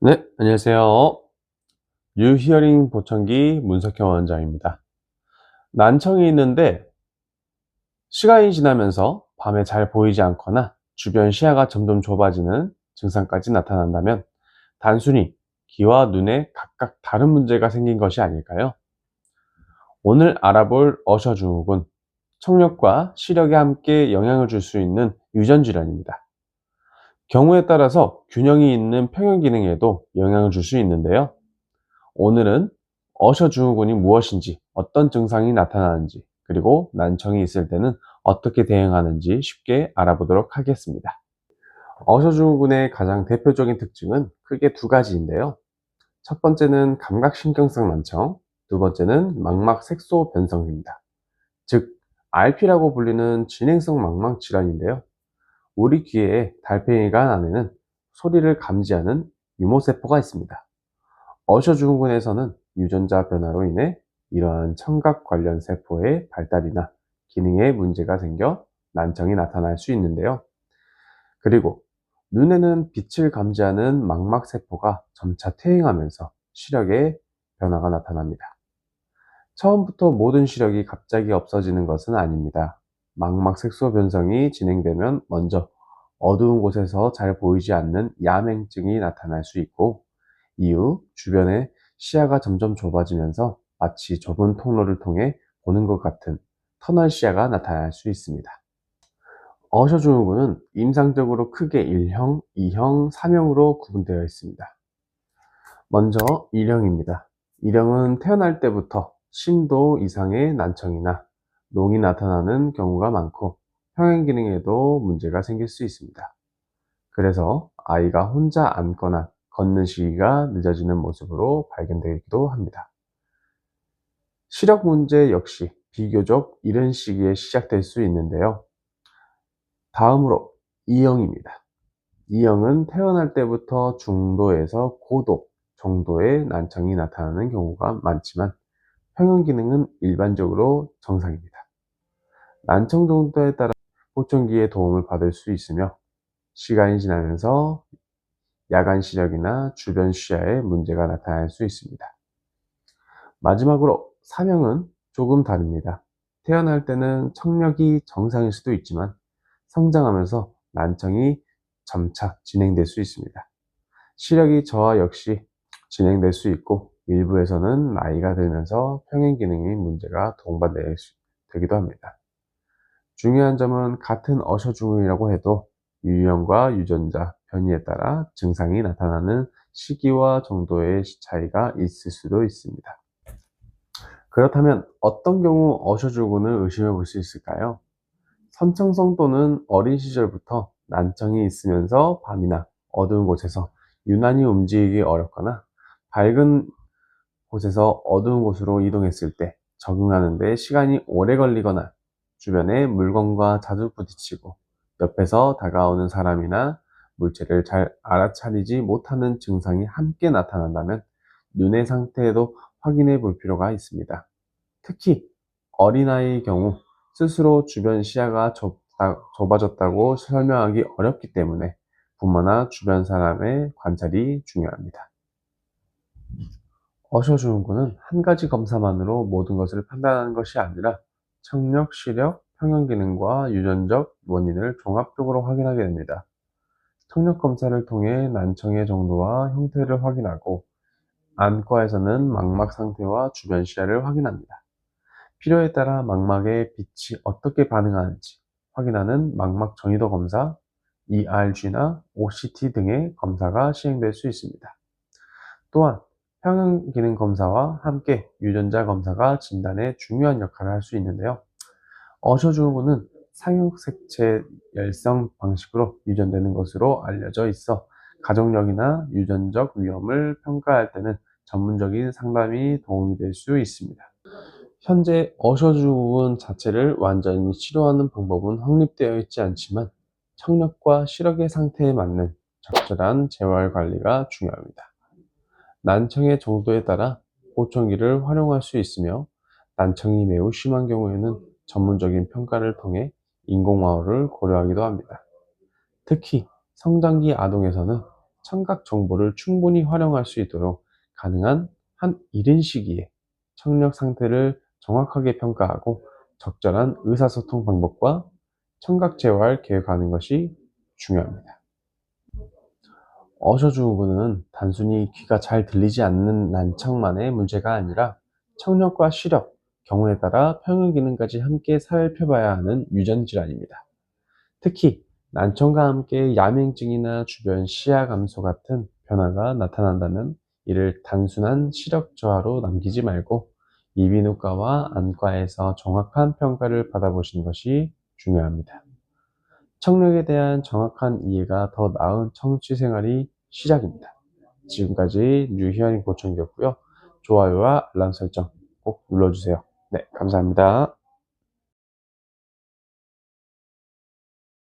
네, 안녕하세요. 뉴히어링 보청기 문석형 원장입니다. 난청이 있는데 시간이 지나면서 밤에 잘 보이지 않거나 주변 시야가 점점 좁아지는 증상까지 나타난다면 단순히 귀와 눈에 각각 다른 문제가 생긴 것이 아닐까요? 오늘 알아볼 어셔증후군, 청력과 시력에 함께 영향을 줄 수 있는 유전 질환입니다. 경우에 따라서 균형이 있는 평형 기능에도 영향을 줄 수 있는데요. 오늘은 어셔 증후군이 무엇인지, 어떤 증상이 나타나는지, 그리고 난청이 있을 때는 어떻게 대응하는지 쉽게 알아보도록 하겠습니다. 어셔 증후군의 가장 대표적인 특징은 크게 두 가지인데요. 첫 번째는 감각신경성 난청, 두 번째는 망막 색소 변성입니다. 즉, RP라고 불리는 진행성 망막 질환인데요. 우리 귀의 달팽이관 안에는 소리를 감지하는 유모세포가 있습니다. 어셔 증후군에서는 유전자 변화로 인해 이러한 청각 관련 세포의 발달이나 기능에 문제가 생겨 난청이 나타날 수 있는데요. 그리고 눈에는 빛을 감지하는 망막 세포가 점차 퇴행하면서 시력에 변화가 나타납니다. 처음부터 모든 시력이 갑자기 없어지는 것은 아닙니다. 망막 색소 변성이 진행되면 먼저 어두운 곳에서 잘 보이지 않는 야맹증이 나타날 수 있고, 이후 주변의 시야가 점점 좁아지면서 마치 좁은 통로를 통해 보는 것 같은 터널 시야가 나타날 수 있습니다. 어셔 증후군은 임상적으로 크게 1형, 2형, 3형으로 구분되어 있습니다. 먼저 1형입니다. 1형은 태어날 때부터 심도 이상의 난청이나 농이 나타나는 경우가 많고 평행 기능에도 문제가 생길 수 있습니다. 그래서 아이가 혼자 앉거나 걷는 시기가 늦어지는 모습으로 발견되기도 합니다. 시력 문제 역시 비교적 이른 시기에 시작될 수 있는데요. 다음으로 E형입니다. E형은 태어날 때부터 중도에서 고도 정도의 난청이 나타나는 경우가 많지만 평형 기능은 일반적으로 정상입니다. 난청 정도에 따라 보청기의 도움을 받을 수 있으며 시간이 지나면서 야간 시력이나 주변 시야에 문제가 나타날 수 있습니다. 마지막으로 3형은 조금 다릅니다. 태어날 때는 청력이 정상일 수도 있지만 성장하면서 난청이 점차 진행될 수 있습니다. 시력이 저하 역시 진행될 수 있고 일부에서는 나이가 들면서 평행 기능의 문제가 동반되기도 합니다. 중요한 점은 같은 어셔증후군이라고 해도 유형과 유전자 변이에 따라 증상이 나타나는 시기와 정도의 차이가 있을 수도 있습니다. 그렇다면 어떤 경우 어셔증후군을 의심해 볼 수 있을까요? 선천성 또는 어린 시절부터 난청이 있으면서 밤이나 어두운 곳에서 유난히 움직이기 어렵거나 밝은 곳에서 어두운 곳으로 이동했을 때 적응하는 데 시간이 오래 걸리거나 주변에 물건과 자주 부딪히고 옆에서 다가오는 사람이나 물체를 잘 알아차리지 못하는 증상이 함께 나타난다면 눈의 상태에도 확인해 볼 필요가 있습니다. 특히 어린아이의 경우 스스로 주변 시야가 좁아졌다고 설명하기 어렵기 때문에 부모나 주변 사람의 관찰이 중요합니다. 어셔 증후군은 한 가지 검사만으로 모든 것을 판단하는 것이 아니라 청력, 시력, 평형 기능과 유전적 원인을 종합적으로 확인하게 됩니다. 청력 검사를 통해 난청의 정도와 형태를 확인하고 안과에서는 망막 상태와 주변 시야를 확인합니다. 필요에 따라 망막의 빛이 어떻게 반응하는지 확인하는 망막 전이도 검사, ERG나 OCT 등의 검사가 시행될 수 있습니다. 또한 평형 기능 검사와 함께 유전자 검사가 진단에 중요한 역할을 할 수 있는데요. 어셔 증후군은 상형색체 열성 방식으로 유전되는 것으로 알려져 있어 가족력이나 유전적 위험을 평가할 때는 전문적인 상담이 도움이 될 수 있습니다. 현재 어셔 증후군 자체를 완전히 치료하는 방법은 확립되어 있지 않지만 청력과 시력의 상태에 맞는 적절한 재활 관리가 중요합니다. 난청의 정도에 따라 보청기를 활용할 수 있으며 난청이 매우 심한 경우에는 전문적인 평가를 통해 인공화호를 고려하기도 합니다. 특히 성장기 아동에서는 청각 정보를 충분히 활용할 수 있도록 가능한 한 이른 시기에 청력 상태를 정확하게 평가하고 적절한 의사소통 방법과 청각 재활 계획하는 것이 중요합니다. 어셔증후군은 단순히 귀가 잘 들리지 않는 난청만의 문제가 아니라 청력과 시력, 경우에 따라 평형 기능까지 함께 살펴봐야 하는 유전 질환입니다. 특히 난청과 함께 야맹증이나 주변 시야 감소 같은 변화가 나타난다면 이를 단순한 시력 저하로 남기지 말고 이비인후과와 안과에서 정확한 평가를 받아보시는 것이 중요합니다. 청력에 대한 정확한 이해가 더 나은 청취 생활이 시작입니다. 지금까지 뉴히어링 보청기였고요. 좋아요와 알람 설정 꼭 눌러주세요. 네, 감사합니다.